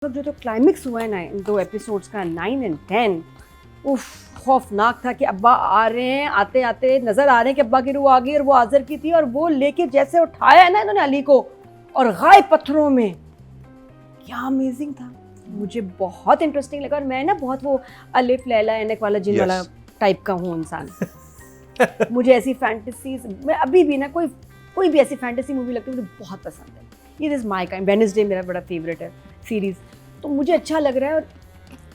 जो तो क्लाइमेक्स हुआ है ना इन 2 एपिसोड्स का 9 और 10, उफ खौफनाक था कि अब्बा आ रहे हैं, आते आते नजर आ रहे हैं कि अब्बा की रूह आ गई और वो आज़र की थी और वो लेके जैसे उठाया है ना इन्होंने अली को और गायब पत्थरों में, क्या अमेजिंग था। मुझे बहुत इंटरेस्टिंग लगा और मैं ना बहुत वो अलिफ लैला ऐनक वाला जिन वाला टाइप का हूँ इंसान। मुझे ऐसी फैंटेसीज, मैं अभी भी ना कोई भी ऐसी फैंटेसी मूवी लगती है मुझे बहुत पसंद है। ये इज माय काइंड। वेडनेसडे मेरा बड़ा फेवरेट है सीरीज, तो मुझे अच्छा लग रहा है। और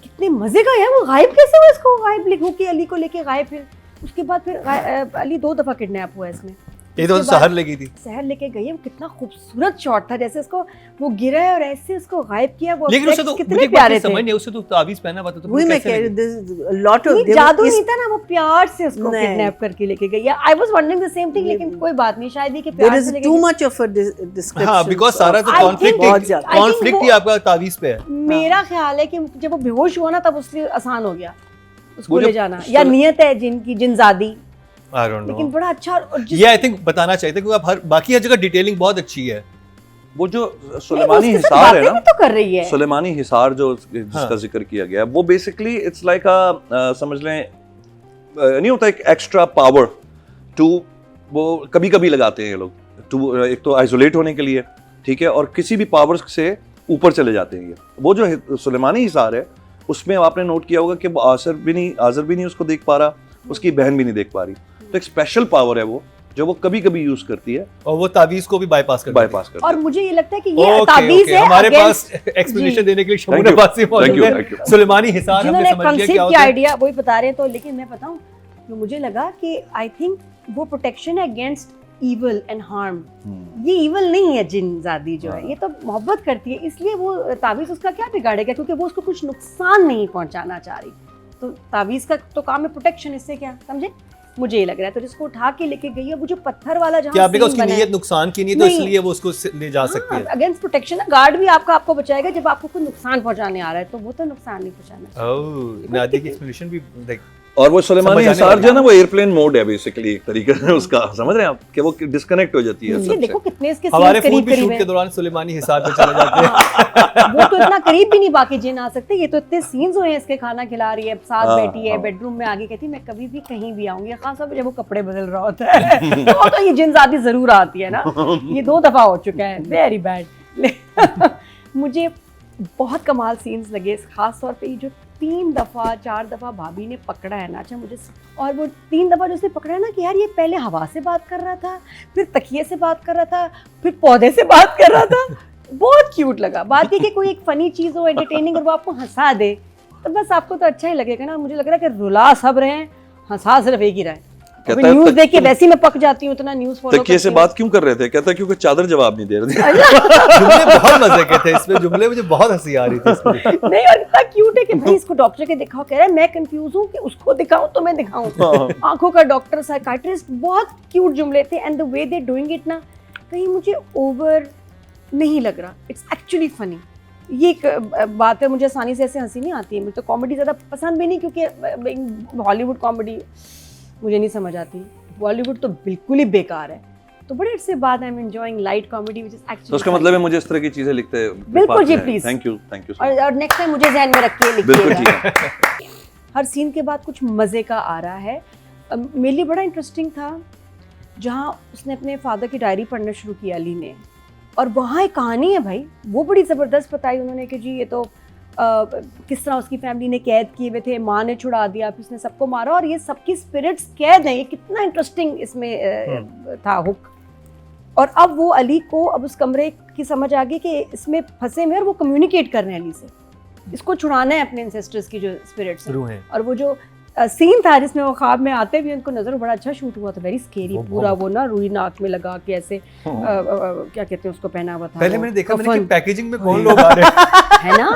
कितने मजे का है। वो गायब कैसे हुआ, इसको गायब लिखो कि अली को लेके गायब, फिर उसके बाद फिर अली 2 दफा किडनैप हुआ इसमें। ये तो शहर लेके थी, शहर लेके गई है। वो कितना खूबसूरत शॉट था, जैसे उसको वो गिरा है और ऐसे उसको गायब किया। वो लेकिन उसे तो कितने प्यारे थे। समझ नहीं, उसे तो ताबीज पहना हुआ था, तो वही मैं कह रही लॉट ऑफ जादू नहीं था ना, वो प्यार से उसको किडनैप करके लेके गई। I was wondering the same thing, लेकिन कोई बात नहीं, शायद ये कि प्यार से लेके too much of a description. हां, बिकॉज़ सारा तो कॉन्फ्लिक्ट ही आपका तावीज पे है। मेरा ख्याल है कि जब वो बेहोश हुआ ना तब उसके आसान हो गया उसको ले जाना, या नियत है जिनकी जिनजादी। आई डोंट नो, लेकिन बड़ा अच्छा। ये आई थिंक बताना चाहिए था, क्योंकि आप हर बाकी हर जगह डिटेलिंग बहुत अच्छी है। वो जो सुलेमानी हिसार है ना, तो कर रही है सुलेमानी हिसार जो जिसका जिक्र किया गया है, वो बेसिकली इट्स लाइक समझ लें नहीं होता एक एक्स्ट्रा पावर टू, वो कभी कभी लगाते हैं ये लोग टू, एक तो आइसोलेट होने के लिए, ठीक है, और किसी भी पावर से ऊपर चले जाते हैं ये। वो जो सुलेमानी हिसार है उसमें आपने नोट किया होगा कि आज़र भी नहीं उसको देख पा रहा, उसकी बहन भी नहीं देख पा रही। तो एक स्पेशल पावर है वो जो वो कभी कभी यूज करती है और वो तावीज को भी बाईपास करती है। और मुझे ये लगता है कि ये तावीज है। हमारे पास एक्सप्लेनेशन देने के लिए शमून अब्बासी मौजूद है। सुलेमानी हिसार हमने समझ लिया क्या होता है, आइडिया वही बता रहे हैं। तो लेकिन मैं बताऊं, जो मुझे लगा कि आई थिंक वो प्रोटेक्शन है अगेंस्ट इविल एंड हार्म। ये इविल नहीं है जिनजादी जो है, ये तो मोहब्बत करती है, इसलिए वो तावीज उसका क्या बिगाड़ेगा, क्योंकि वो उसको कुछ नुकसान नहीं पहुंचाना चाह रही। तो तावीज का तो काम है प्रोटेक्शन, इससे क्या, समझे? मुझे ये लग रहा है। तो जिसको उठा के लेके गई है, वो जो पत्थर वाला जहां क्या आपने उसकी नीयत नुकसान की नहीं, तो इसलिए वो उसको ले जा सकती है। अगेंस्ट प्रोटेक्शन है, गार्ड भी आपको बचाएगा जब आपको कोई नुकसान पहुंचाने आ रहा है, तो वो तो नुकसान नहीं पहुंचाना। ओह, नादिया की एक्सप्लेनेशन भी देख। और वो सुलेमानी हिसार जो है ना, वो एयरप्लेन मोड है बेसिकली एक तरीके से उसका, समझ रहे हैं आप, कि वो डिस्कनेक्ट हो जाती है। ये देखो कितने इसके हमारे फोन भी शूट के दौरान सुलेमानी हिसार पे चले जाते हैं। वो तो इतना करीब भी नहीं बाकी जिन आ सकते। ये तो इतने सीन्स हुए हैं, इसके खाना खिला रही है, साथ बैठी है बेडरूम में, आगे कहती मैं कभी भी कहीं भी आऊंगी, खास तौर पे जब वो कपड़े बदल रहा होता है। तो ये जिनजादी जरूर आती है ना, ये 2 दफा हो चुका है, वेरी बैड। मुझे बहुत कमाल सीन्स लगे, खास तौर पे ये जो 3 दफा 4 दफा भाभी ने पकड़ा है ना। अच्छा मुझे, और वो 3 दफा जो उसने पकड़ा है ना, कि यार ये पहले हवा से बात कर रहा था, फिर तकिए से बात कर रहा था, फिर पौधे से बात कर रहा था। बहुत क्यूट लगा। बात ये कि कोई एक फनी चीज हो, एंटरटेनिंग, और वो आपको हंसा दे, तो बस आपको तो अच्छा ही लगेगा ना। मुझे लग रहा है कि रुला सब रहे हैं, हंसा सिर्फ एक ही रहा है। न्यूज़ देख के वैसे ही मैं पक जाती हूँ, इतना न्यूज़ फॉलो तकिए से बात क्यों कर रहे थे? कहता है क्योंकि चादर जवाब नहीं दे रही थी। जुमले बहुत मजे के थे इसमें, जुमले मुझे बहुत हंसी आ रही थी इसमें। नहीं, और इतना क्यूट है कि भाई इसको डॉक्टर के दिखाओ, कह रहा है मैं कंफ्यूज हूँ कि उसको दिखाऊं तो मैं दिखाऊं। आंखों का डॉक्टर, साइकाइट्रिस्ट, बहुत क्यूट जुमले थे। And the way they doing it ना, कहीं मुझे ओवर नहीं लग रहा, इट्स एक्चुअली फनी। ये एक बात है, मुझे आसानी से ऐसे हंसी नहीं आती है। मुझे तो कॉमेडी ज़्यादा पसंद भी नहीं, क्योंकि हॉलीवुड कॉमेडी मुझे नहीं समझ आती, बॉलीवुड तो बिल्कुल ही बेकार है। तो बड़े इससे बाद I am enjoying light comedy which is actually. तो उसका मतलब है मुझे इस तरह की चीजें लिखते हैं। बिल्कुल जी, प्लीज। थैंक यू और नेक्स्ट टाइम मुझे ध्यान में रखिए, बिल्कुल ठीक लिखिएगा। है। हर सीन के बाद कुछ मजे का आ रहा है। मेरे लिए बड़ा इंटरेस्टिंग था जहाँ उसने अपने फादर की डायरी पढ़ना शुरू किया अली ने, और वहाँ एक कहानी है भाई, वो बड़ी ज़बरदस्त बताई उन्होंने कि जी ये तो किस तरह उसकी फैमिली ने कैद किए हुए थे, माँ ने छुड़ा दिया, फिर उसने सबको मारा, और ये सबकी स्पिरिट्स कैद हैं। ये कितना इंटरेस्टिंग इसमें था हुक। और अब वो अली को, अब उस कमरे की समझ आ गई कि इसमें फंसे हुए, और वो कम्युनिकेट कर रहे हैं अली से, इसको छुड़ाना है अपने एंसेस्टर्स की जो स्पिरिट्स हैं। और वो जो सीन था जिसमें वो ख्वाब में आते भी उनको नजर, बड़ा अच्छा शूट हुआ था, वेरी स्केरी। पूरा वो ना रुई नाक में लगा के ऐसे क्या कहते हैं उसको, पहना हुआ था। पहले मैंने देखा कि पैकेजिंग में कौन लोग आ रहे हैं, है ना,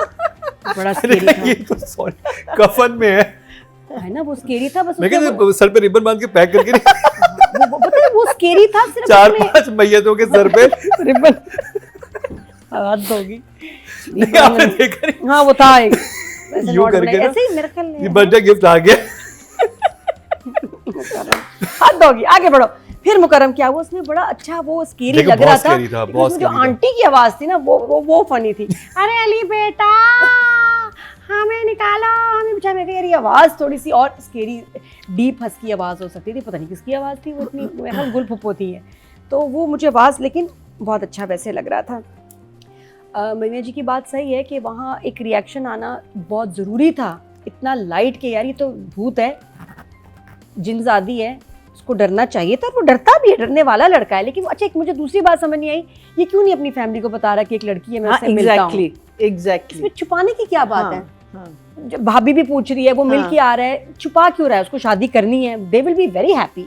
बड़ा स्केरी था। ये तो सॉरी कफन में है ना, वो स्केरी था। बस मैं कहता सर पे रिबन बांध के पैक करके वो पता है वो स्केरी था, सिर्फ 4-5 मैयतों के सर पे रिबन हाथ होगी। आपने देखा नहीं? हाँ वो था एक यूं करके ना, ऐसे ही मेरे ख्याल में ये बर्थडे गिफ्ट आ गया। हाथ होगी। आगे बढ़ो। फिर मुकर्रम क्या हुआ, उसमें बड़ा अच्छा वो स्केरी देखो, लग रहा बहुत था, scary था, लेकिन बहुत उसमें जो scary था। आंटी की आवाज थी ना वो फनी थी। अरे अली बेटा हमें निकालो, हमें बचा। मैं यार ये आवाज थोड़ी सी और स्केरी डीप हस्की आवाज हो सकती थी, पता नहीं किसकी आवाज थी वो, इतनी मेरे ख्याल गुल फुप्पो थी है, तो वो मुझे आवाज लेकिन बहुत अच्छा वैसे लग रहा था। मरीना जी की बात सही है कि वहाँ एक रिएक्शन आना बहुत ज़रूरी था, इतना लाइट के यार ये तो भूत है, जिनजादी है, उसको डरना चाहिए था, वो डरता भी है, डरने वाला लड़का है। लेकिन अच्छा एक मुझे दूसरी बात समझ नहीं आई, ये क्यों नहीं अपनी फैमिली को बता रहा कि एक लड़की है, मैं उससे मिलता हूँ। एग्जैक्टली इसमें छुपाने की क्या बात है? हाँ। जब भाभी भी पूछ रही है, वो मिल हाँ। के आ रहा है, छुपा क्यों रहा है? उसको शादी करनी है, they will be very happy,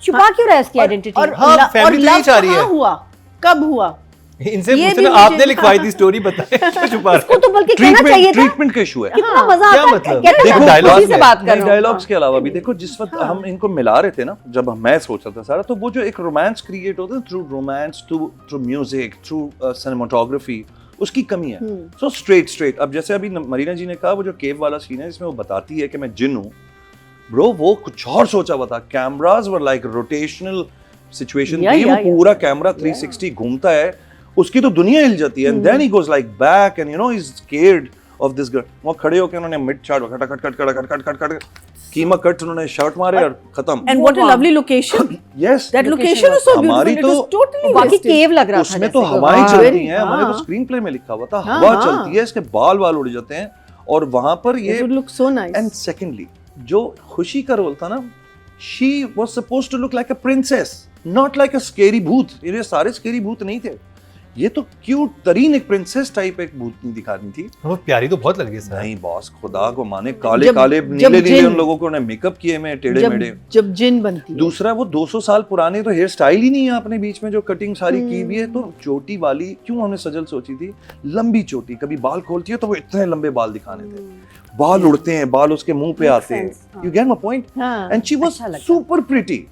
छुपा क्यों रहा है उसकी आइडेंटिटी? हाँ, family तो यही चाह रही है। हुआ कब हुआ? इनसे ये पूछना, भी मुझे- आपने लिखवाई थी स्टोरी, बताए क्या छुपा रहे उसको तो बल्कि कहना चाहिए था, ट्रीटमेंट का इशू है। कितना मजा क्या आता है, मतलब? कहता देखो, है, मैं dialogue खुशी से में- बात कर रहा हूँ। डायलॉग्स के अलावा भी देखो, जिस वक्त हम इनको मिला रहे थे ना, जब मैं सोच रहा था सारा, तो वो जो एक रोमांस क्रिएट होता है through romance, through music, through cinematography, उसकी कमी है। सो स्ट्रेट अब जैसे अभी मरीना जी ने कहा, वो जो केव वाला सीन है जिसमें वो बताती है कि मैं जिन हूँ, ब्रो वो कुछ और सोचा हुआ था। Cameras were like rotational situation थी, वो पूरा कैमरा 360 घूमता है, उसकी तो दुनिया हिल जाती है, and then he goes like back and you know he is scared of this girl. वो खड़े होकर उन्होंने मिड शॉट कट कीमा कट, उन्होंने शॉट मारे और खत्म। And what a lovely location, yes, that location is so हमारी ब्यूटीफुल, तो टोटली बाकी केव लग रहा था उसमें तो जैसे। हवाएं हाँ, चलती हैं, हाँ। हमारे तो स्क्रीन प्ले में लिखा हुआ था हाँ, हवा हाँ। चलती है, इसके बाल उड़ जाते हैं, और वहां पर ये it would look so nice. And secondly जो खुशी का रोल था ना, she was supposed to look like a princess, not like a scary भूत। ये सारे स्केरी भूत नहीं थे, ये तो क्यूट तरीन एक प्रिंसेस टाइप एक भूतनी दिखानी थी। वो प्यारी तो बहुत लग रही है सर। नहीं बॉस, खुदा को माने, काले जब- काले जब नीले नीले जिन- उन लोगों को मेकअप किए में टेढ़े मेढ़े। जब जिन बनती है। दूसरा वो 200 साल पुराने तो हेयर स्टाइल ही नहीं है अपने बीच में, जो कटिंग सारी की हुई है, तो चोटी वाली क्यों हमने सजल सोची थी, लंबी चोटी, कभी बाल खोलती है तो वो इतने लंबे बाल दिखाने थे, बाल उड़ते हैं, बाल उसके मुंह पे आते हैं, यू गेट माय पॉइंट। हाँ। एंड शी वाज अच्छा लगता। Super pretty.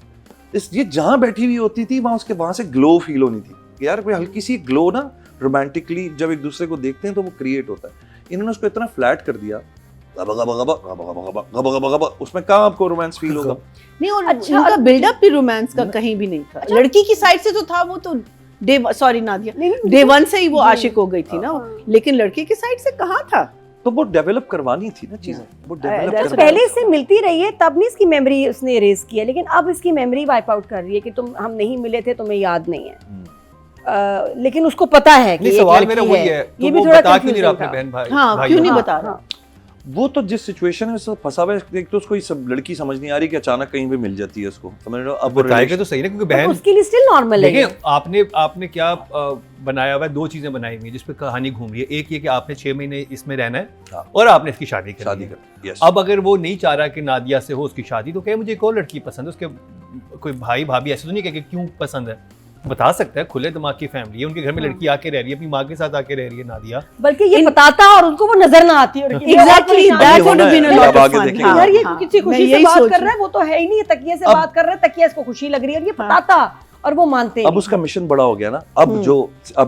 ये जहां बैठी हुई होती थी वहां से ग्लो फील होनी थी यार, कोई हल्की सी ग्लो ना रोमांटिकली जब एक दूसरे को देखते हैं तो वो क्रिएट होता है। इन्होंने उसको इतना फ्लैट कर दिया, गबा गबा गबा गबा गबा गबा गबा गबा, उसमें कहाँ आपको रोमांस फील होगा? नहीं, और अच्छा, उनका बिल्डअप भी रोमांस का कहीं भी नहीं था। लड़की की साइड से तो था, वो तो सॉरी नादिया, नहीं, डे वन से ही वो आशिक हो गई थी ना, लेकिन लड़के की साइड से कहाँ था? तो वो डेवलप करवानी थी ना चीजें, वो डेवलप तो करवानी। पहले से मिलती रही है, तब नहीं इसकी मेमोरी उसने इरेज किया, लेकिन अब इसकी मेमोरी वाइप आउट कर रही है कि हम नहीं मिले थे, तुम्हें याद नहीं है। लेकिन उसको पता है कि नहीं, एक सवाल लड़की मेरा वही है, ये तो भी वो थोड़ा बता क्यों नहीं रहा confusing अपने था। बहन भाई? हाँ, भाई क्यों नहीं को? बता रहा? वो तो जिस सिचुएशन में सब फंसा हुआ है, एक तो उसको ये सब लड़की समझ नहीं आ रही कि अचानक कहीं पे मिल जाती है उसको, समझ रहे हो? अब वो बताएगा तो सही ना, क्योंकि तो बहन उसके लिए स्टिल नॉर्मल है देखिए, ये। आपने क्या बनाया हुआ है, दो चीजें बनाई हुई है जिस पे कहानी घूम रही है। एक ये कि आपने 6 महीने इसमें रहना है, हाँ। और आपने इसकी शादी शादी करनी है। कर, यस। अब अगर वो नहीं चाह रहा कि नादिया से हो उसकी शादी, तो कहे मुझे एक और लड़की पसंद है, उसके कोई भाई भाभी ऐसे तो नहीं कहे कि क्यों पसंद है, बता सकता है, खुले दिमाग की फैमिली है, उनके घर में लड़की आके रह रही है, अपनी माँ के साथ आके रह रही है नादिया। बल्कि ये बताता और उनको वो नजर ना आती और Exactly, that would have been a lot अब of आगे fun. देखेंगे। हाँ, यार ये हाँ, किसी मैं खुशी से यही बात सोच कर रही रहा है, वो तो है ही नहीं, तकिए से अब- बात कर रहा है, तकिया इसको खुशी लग रही है और ये बताता और वो मानते अब उसका मिशन बड़ा हो गया ना, अब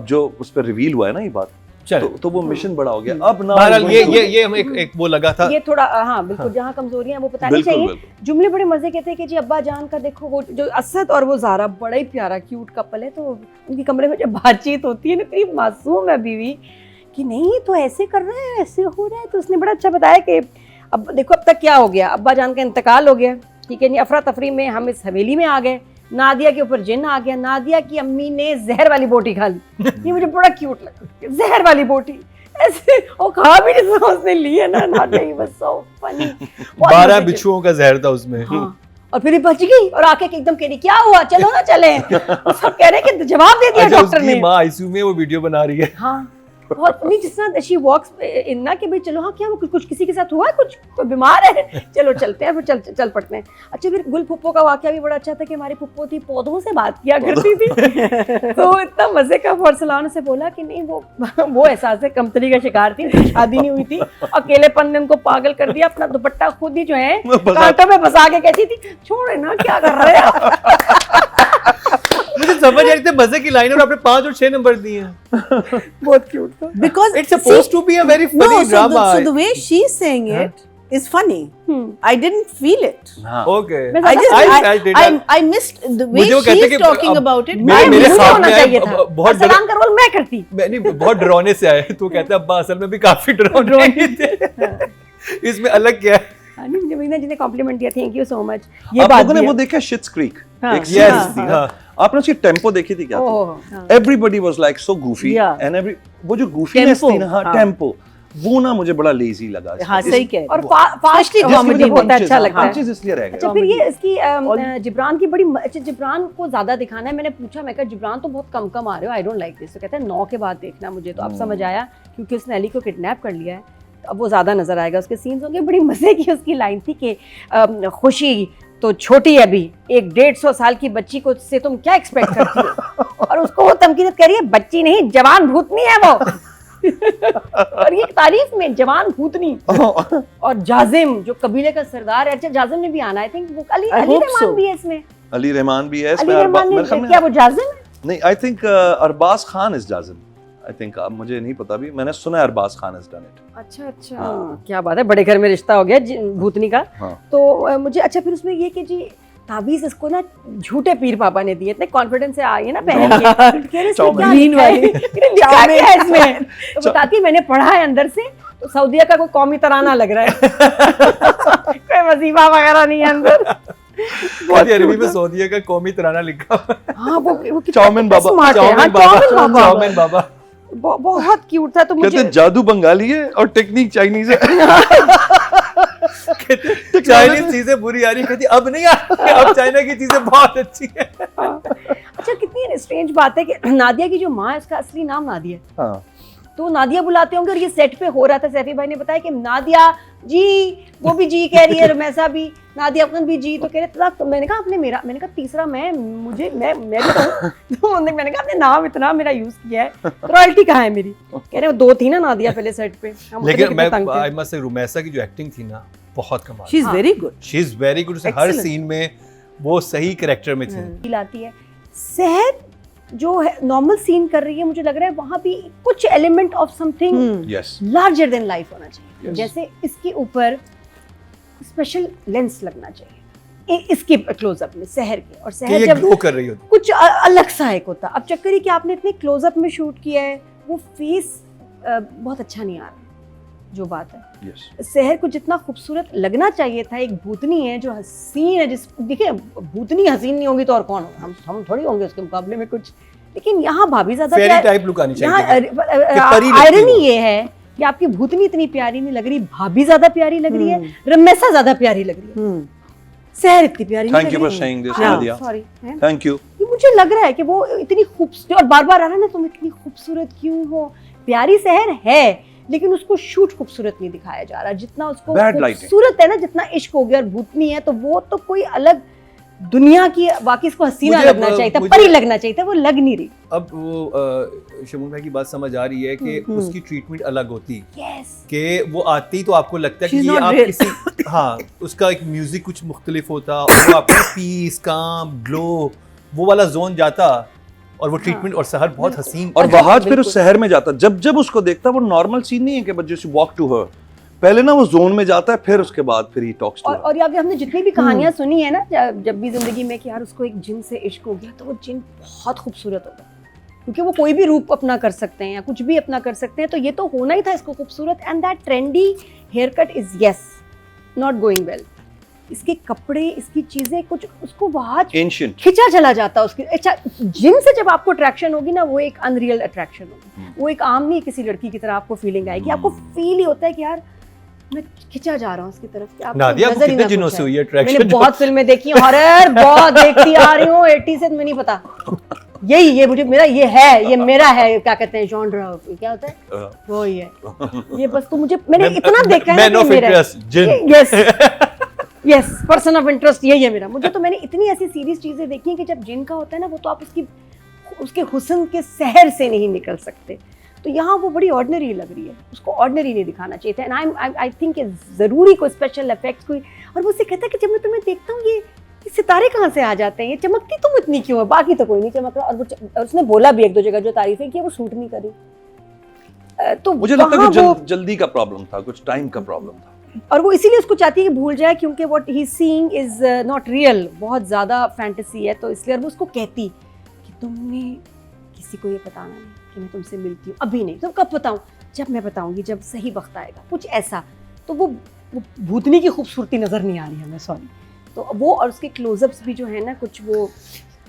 जो उस पर रिवील हुआ है ना ये बात, चलो, तो वो मिशन बड़ा हो गया। अब ना बहरहाल ये हमें एक वो लगा था। ये थोड़ा हाँ बिल्कुल, जहाँ कमजोरियां वो बतानी बिल्कुल, चाहिए। बिल्कुल। जुमले बड़े मजे के थे कि जी अब्बा जान का देखो, वो जो असद और वो ज़ारा बड़ा ही प्यारा क्यूट कपल है, तो उनकी कमरे में जब बातचीत होती है ना, इतनी मासूम है बीवी कि नहीं तो ऐसे कर रहा है, ऐसे हो रहा है, तो उसने बड़ा अच्छा बताया कि अब देखो अब तक क्या हो गया, अब्बा जान का इंतकाल हो गया, ठीक है नहीं, अफरा तफरी में हम इस हवेली में आ गए, नादिया के ऊपर जिन आ गया, नादिया की अम्मी ने जहर वाली बोटी खा ली। ये मुझे बड़ा क्यूट लगा, जहर वाली बोटी ऐसे, और खा भी नहीं उसने ली है ना, नादिया बस सो फनी। 12 बिच्छुओं का जहर था उसमें। हाँ। और फिर ये बच गई और आके एकदम कह रही क्या हुआ, चलो ना चले। और सब कह रहे कि जवाब दे दिया अच्छा, डॉक्टर उसकी ने। माँ आईसीयू में वो वीडियो बना रही है। हाँ और नहीं, जिस तरह शी वॉक्स इन ना कि भाई चलो हाँ क्या कुछ किसी के साथ हुआ है, कुछ कोई बीमार है, चलो चलते हैं, फिर चल पड़ते हैं। अच्छा फिर गुल फुप्पो का वाकया भी बड़ा अच्छा था कि हमारी फुप्पो थी, पौधों से बात किया करती थी। तो इतना मजे का फरसलान से बोला कि नहीं वो एहसास कमतरी का शिकार थी, शादी नहीं हुई थी, अकेलेपन ने उनको पागल कर दिया, अपना दुपट्टा खुद ही जो है कांटों में फंसा के कहती थी छोड़े ना क्या कर रहे हैं। मुझे समझ आ रही थी मजे की लाइन, और आपने 5 और 6 नंबर दिए हैं। बहुत क्यूट था। Because It's supposed to be a very funny drama. So the way she's saying it, is funny. I didn't feel it. हाँ okay I just I missed the way मुझे वो कहते she's कि talking अब about it. मेरे मुझे साथ होना में चाहिए आए, था बहुत और सलाम का रोल मैं करती। मैंने बहुत डरावने से आए तो कहते हैं अब्बा असल में भी काफी डरावने थे इसमें अलग क्या है हाँ, नहीं, मुझे मीना जी ने कॉम्प्लीमेंट दिया, थैंक यू सो मच। ये आप बात लोगों ने भी वो है। देखा शिट्स क्रीक हाँ, एक yes, series थी ना हाँ। आपने उसकी टेम्पो देखी थी क्या oh, everybody was like so goofy Yeah. And every वो जो गूफीनेस Tempo, थी ना हाँ हाँ। टेम्पो वो ना मुझे बड़ा लेजी लगा हाँ सही कह रहे और हो। फास्ट Especially कॉमेडी comedy बहुत में। अच्छा लगता है। पंचेस इसलिए रह अच्छा गए फिर ये इसकी जिब्रान की बड़ी अच्छा जिब्रान को ज्यादा दिखाना है। मैंने पूछा, मैं कहा जिब्रान तो बहुत कम कम आ रहे हो, आई डोंट लाइक दिस। तो कहते हैं 9 के बाद देखना मुझे। तो अब समझ आया क्योंकि उसने अली को किडनैप कर लिया है, तो अब वो ज्यादा नजर आएगा। उसके सीन्स होंगे। बड़ी मजे की उसकी लाइन थी कि खुशी तो छोटी है अभी, एक 150 साल की बच्ची को से तुम क्या एक्सपेक्ट करती हो। और उसको वो तमकीनत कह रही है, बच्ची नहीं जवान भूतनी है वो। और ये तारीफ में जवान भूतनी। और जाजिम जो कबीले का सरदार है, अच्छा जाजिम ने भी आना, आई थिंक वो अली hope रहमान so. भी है इसमें। अली रहमान भी है अली इसमें रहमान मेरे ख्याल ने में क्या वो जाजिम है? नहीं I think Arbaaz Khan is जाजिम आई थिंक मुझे नहीं पता भी मैंने सुना है Arbaaz Khan is done it अच्छा अच्छा, क्या बात है, बड़े घर में रिश्ता हो गया भूतनी का। हाँ। तो मुझे अच्छा फिर उसमें ये कि जी ताबीज इसको ना झूठे पीर पापा ने दिए, इतने कॉन्फिडेंस से आई है ना पहन के। कह रहे इसमें क्या ग्रीन लिखा है? वाली। मैंने लिखा क्या है इसमें? तो बताती है, मैंने पढ़ा है अंदर से, तो सऊदीया का कोई कौमी तराना लग रहा है। कोई वजीफा वगैरह नहीं है अंदर। सऊदी अरबी में सऊदीया का कौमी तराना लिखा हुआ है। हाँ वो कितना चौमिन बाबा, smart है। हाँ, चौमिन बाबा चौमिन बाबा बहुत क्यूट था। तो कहते मुझे जादू बंगाली है और टेक्निक चाइनीज है चाइनीज चीजें बुरी आ रही, कहती अब नहीं आ रही, अब चाइना की चीजें बहुत अच्छी है। अच्छा कितनी स्ट्रेंज बात है कि नादिया की जो माँ है उसका असली नाम नादिया है। हाँ तो नादिया बुलाते होंगे। और ये सेट पे हो रहा था, सैफी भाई ने बताया कि नादिया जी, वो भी जी कह रही है, रमैसा भी, नादिया अफगन भी जी। तो कह रहे तलाक। तो मैंने कहा आपने मेरा, मैंने कहा तीसरा मैं भी कहूं। तो मैंने कहा आपने नाम इतना मेरा यूज किया है, तो रॉयल्टी कहाँ है मेरी? कह रहे 2 थी ना नादिया पहले सेट पे। हम उतने लेकिन कितने मैं तंग थे। आई मस्ट से रुमैसा की जो एक्टिंग थी ना बहुत कमाल। She's हाँ। very good. She is very good, her Excellent. Scene में वो सही कैरेक्टर में थी। फील आती है। सहर जो है नॉर्मल सीन कर रही है, मुझे लग रहा है वहां भी कुछ element of something yes larger than life होना चाहिए। Yes. जैसे इसके ऊपर स्पेशल लेंस लगना चाहिए इसके क्लोजअप में सहर के। और कि सहर ये जब ग्लो कर रही होती। कुछ अलग सा एक होता। अब चक्कर ही कि आपने इतने क्लोजअप में शूट किया है, वो फेस बहुत अच्छा नहीं आ रहा, जो बात है। यस सहर को जितना खूबसूरत लगना चाहिए था, एक भूतनी है जो हसीन है, जिस देखिए भूतनी हसीन नहीं होगी तो और कौन होगा? हम थोड़ी होंगे उसके मुकाबले में कुछ। लेकिन यहाँ भाभी ज्यादा फेरी टाइप लुक आनी यहाँ चाहिए। परी लगती आयरनी हो। ये है कि आपकी भूतनी इतनी प्यारी नहीं लग रही, भाभी ज्यादा प्यारी लग रही है, रमेसा ज्यादा प्यारी लग रही है, सहर इतनी प्यारी नहीं थैंक यू लग फॉर रही। सेइंग दिस हाँ, नादिया सॉरी। थैंक यू ये मुझे लग रहा है कि वो इतनी खूबसूरत, और बार बार आ रहा है ना, तुम इतनी खूबसूरत क्यों हो। प्यारी सहर है लेकिन उसको शूट खूबसूरत नहीं दिखाया जा रहा जितना उसको Bad lighting. खूबसूरत है ना, जितना इश्क हो गया। और भूतनी है तो वो तो कोई अलग दुनिया की, बाकी इसको हसीना मुझे- लगना चाहिए था, मुझे- परी लगना चाहिए था, वो लग नहीं रही। अब वो शमून भाई की बात समझ आ रही है कि उसकी ट्रीटमेंट अलग होती यस कि वो आती तो आपको लगता है कि She's ये not आप real. किसी हाँ उसका एक म्यूजिक कुछ मुख्तलिफ होता और वो आपको पीस काम ग्लो वो वाला जोन जाता और वो ट्रीटमेंट और सहर बहुत हसीन। और अच्छा, वहाज फिर बिल्कुल। उस शहर में जाता, जब जब उसको देखता वो नॉर्मल सीन नहीं है कि but just walk to her, पहले ना वो जोन में जाता है, फिर उसके बाद फिर ही टॉक्स टू और आगे हमने जितनी भी कहानियां सुनी है ना, जब भी जिंदगी में कि यार उसको एक जिन से इश्क हो गया, तो वो जिन बहुत खूबसूरत होगा, क्योंकि वो कोई भी रूप अपना कर सकते हैं या कुछ भी अपना कर सकते हैं। तो ये तो होना ही था इसको खूबसूरत। And that trendy haircut is yes not going well. इसके कपड़े, इसकी चीजें, कुछ उसको वहां एंशिएंट खिंचा चला जाता उसकी। अच्छा जिन से जब आपको अट्रैक्शन होगी ना, वो एक अनरियल अट्रैक्शन होगी, वो एक आम नहीं किसी लड़की की तरह आपको फीलिंग आएगी। आपको फील ही होता है कि यार मैं खिंचा जा रहा हूँ उसकी तरफ कि आपको नादिया नजर ही कितने ना जिनों कुछ से है। हुई है मैंने अट्रैक्शन? बहुत फिल्में देखी हैं, हॉरर बहुत देखती आ रही हूँ 80 से, मुझे नहीं पता। यही ये मुझे मेरा ये है, ये मेरा है, क्या कहते हैं जॉनरा, क्या होता है वो ही है ये। बस तो मुझे मैंने इतना देखा है मैन ना ऑफ कि मेरा इंटरेस्ट जिन। Yes yes person of interest यही है मेरा। मुझे तो मैंने इतनी ऐसी सीरीज चीजें देखी हैं कि जब जिन का होता है ना, वो तो आप उसके हुस्न के सहर से नहीं निकल सकते। तो यहाँ वो बड़ी ऑर्डिनरी लग रही है, उसको ऑर्डिनरी नहीं दिखाना चाहिए था। एंड आई थिंक ज़रूरी कोई स्पेशल इफेक्ट्स कोई। और वो उससे कहता है कि जब मैं तुम्हें देखता हूँ ये सितारे कहाँ से आ जाते हैं, ये चमकती तुम इतनी क्यों है, बाकी तो कोई नहीं चमक रहा। और उसने बोला भी 1-2 जगह जो तारीफ है कि वो शूट नहीं करी। तो मुझे लगता है वहाँ कि वो जल्दी का प्रॉब्लम था, कुछ टाइम का प्रॉब्लम था। और वो इसीलिए उसको चाहती है कि भूल जाए, क्योंकि what he seeing is not real, बहुत ज़्यादा फैंटेसी है। तो इसलिए वो उसको कहती कि तुमने किसी को ये बताना नहीं कि मैं तुमसे मिलती हूँ, अभी नहीं। तो कब बताऊँ? जब मैं बताऊँगी, जब सही वक्त आएगा, कुछ ऐसा। तो वो भूतनी की खूबसूरती नज़र नहीं आ रही हमें, सॉरी। तो वो और उसके क्लोजअप्स भी जो है ना, कुछ वो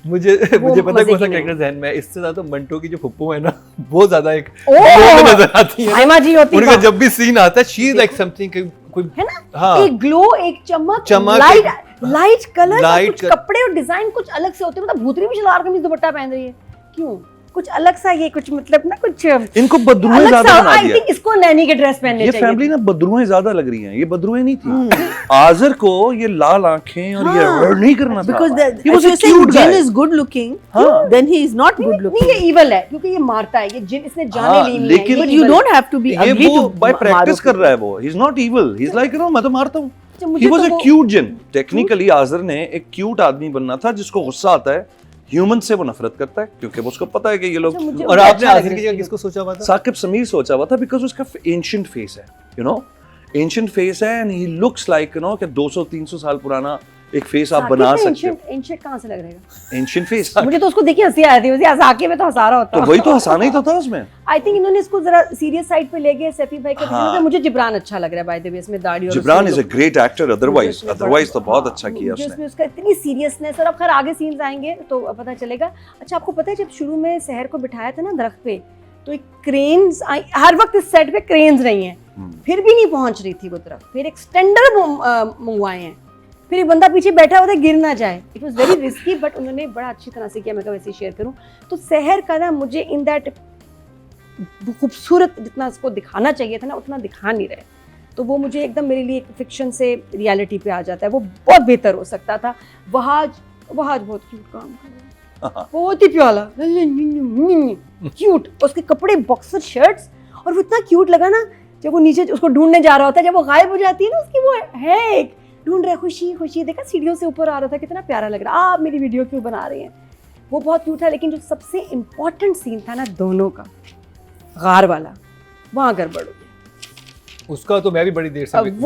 मुझे पता है मजे कौन की सा नहीं। कैरेक्टर ज़हन में है, इससे ज्यादा मंटो की जो फुप्पू है ना, वो ज्यादा एक ओह! glow में नजर आती है। हाइमा जी होती उनका है जब भी सीन आता है, शी इज लाइक समथिंग कोई है ना, हाँ एक ग्लो, एक चमक, चमक, लाइट कलर, लाइट कुछ कपड़े और डिजाइन कुछ अलग से होते हैं। मतलब भूतनी भी सलवार कमीज दुपट्टा पहन रही है, क्यों? कुछ अलग सा, ये कुछ मतलब ना कुछ इनको बदरुएं अलग ज्यादा सा। बना आई दिया। थिंक इसको नैनी के ड्रेस पहनने ये चाहिए फैमिली थे। ना बदरुएं ज्यादा लग रही हैं, ये बदरुएं नहीं थी। आजर को ये लाल आंखें और ये हाँ, नहीं करना था। because He was if a you're saying cute Jin guy. is good looking, हाँ। then he is not good नहीं, looking. ये इवल है क्योंकि ये मारता है, ये जिन इसने जाने हाँ, ली नहीं लेकिन- है, But ये you evil don't have to be ये ugly वो to बाय मारो प्रैक्टिस कर people. रहा है वो। He's not evil. He's like मैं तो मारता हूँ। अच्छा, मुझे He was तो a वो- cute jinn. Technically आजर ने एक क्यूट आदमी बनना था जिसको गुस्सा आता है, ह्यूमन से वो नफरत करता है क्योंकि वो उसको पता है कि ये लोग। अच्छा, मुझे- और मुझे आपने अच्छा लग आजिर रहा की है जगह किसको सोचा हुआ था? साकिब समीर सोचा हुआ था बिकॉज उसका एंशिएंट फेस है, यू नो, एंशिएंट फेस है and he looks like you know कि 200-300 साल पुराना एक फेस आप बना सकते हो। एंशिएंट कहाँ से लग रहेगा? एंशिएंट फेस मुझे तो उसको देखिए हंसी आ रही थी, मुझे साके में तो हंसा रहा होता। तो वही तो हंसाना ही तो था उसमें। आई थिंक इन्होंने इसको जरा सीरियस साइड पे ले गए सैफी भाई के हाँ। पीछे। मुझे जिब्रान अच्छा लग रहा है बाय द वे, इसमें दाढ़ी और जिब्रान उसमें is a great actor otherwise उसने अदरवाइज तो बड़ा- बहुत हाँ, अच्छा किया मुझे उसने। उसमें उसका इतनी सीरियसनेस, और अब खैर आगे सीन्स आएंगे तो पता चलेगा। अच्छा, आपको पता है जब शुरू में सहर को बिठाया था ना दरख्त पे, तो एक क्रेन्स हर वक्त इस सेट पे क्रेन्स नहीं है, फिर भी नहीं पहुंच रही थी वो तरफ। फिर एक्सटेंडर मंगवाए हैं, फिर एक बंदा पीछे बैठा हुआ था गिर ना जाए। It was very risky, but उन्होंने बड़ा अच्छी तरह से किया। मैं कहा वैसे शेयर करूं तो सहर का ना, मुझे इन दैट खूबसूरत जितना इसको दिखाना चाहिए था ना, उतना दिखा नहीं रहे। तो वो मुझे एकदम मेरे लिए एक फिक्शन से रियलिटी पे आ जाता है। वो बहुत बेहतर हो सकता था। वहाज बहुत क्यूट काम कर रहा है, बहुत ही प्याला, क्यूट। उसके कपड़े बॉक्सर शर्ट्स, और वो इतना क्यूट लगा ना जब वो नीचे उसको ढूंढने जा रहा होता है, जब वो गायब हो जाती है ना उसकी, वो है एक ढूंढ रहा है, खुशी खुशी, देखा सीढ़ियों से ऊपर आ रहा था, कितना प्यारा लग रहा। आप मेरी वीडियो क्यों बना रहे हैं? वो बहुत क्यूट था। लेकिन जो सबसे इम्पोर्टेंट सीन था ना दोनों का, गार वाला, वहाँ गड़बड़ हुई। उसका तो मैं भी बड़ी देर से अब वेट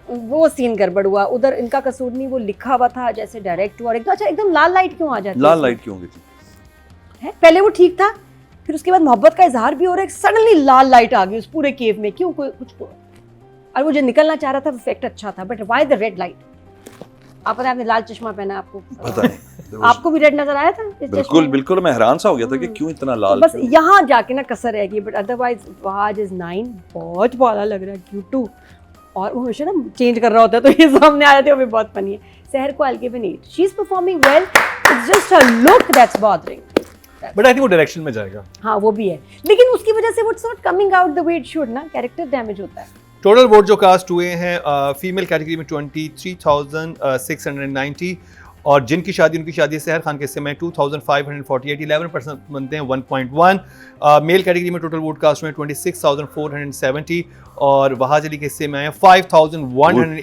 वो सीन गड़बड़ हुआ। उधर इनका कसूर नहीं, वो लिखा हुआ था जैसे डायरेक्ट हुआ। और एकदम अच्छा, एकदम लाल लाइट क्यों आ जाती है? लाल लाइट क्यों होगी थी? है पहले वो ठीक था, फिर उसके बाद मोहब्बत का इजहार भी हो रहा है, सडनली लाल लाइट आ गई उस पूरे केव में, क्यों? कोई कुछ। और वो जो निकलना चाह रहा था इफेक्ट अच्छा था, but why the red light? आप पता है, आपने लाल चश्मा पहना, आपको पता नहीं। There was- आपको भी रेड नजर आया था इस बिल्कुल चश्मे में? बिल्कुल, मैं हैरान सा हो गया था कि क्यों इतना तो लाल बस क्यों? यहाँ जाके ना कसर रह गई, बट अदरवाइज वहाज इज 9, बहुत प्यारा लग रहा है, क्यूट। और वो हमेशा ना चेंज कर रहा होता है, तो ये सामने आ जाते हैं, वो भी बहुत फनी है। सहर को I'll give an 8. She's performing well. It's just her look that's bothering. But I think वो डायरेक्शन में जाएगा। हाँ वो भी है, लेकिन उसकी वजह से what's not coming out the way it should ना, कैरेक्टर डैमेज होता है। टोटल वोट जो कास्ट हुए हैं फीमेल कैटेगरी में 23,690, और जिनकी शादी उनकी शादी सहर खान के हिस्से में 2,548, 11% बनते हैं 1.1। मेल कैटेगरी में टोटल वोट कास्ट हुए 26,470, और वहाज अली के हिस्से में आए 5,180।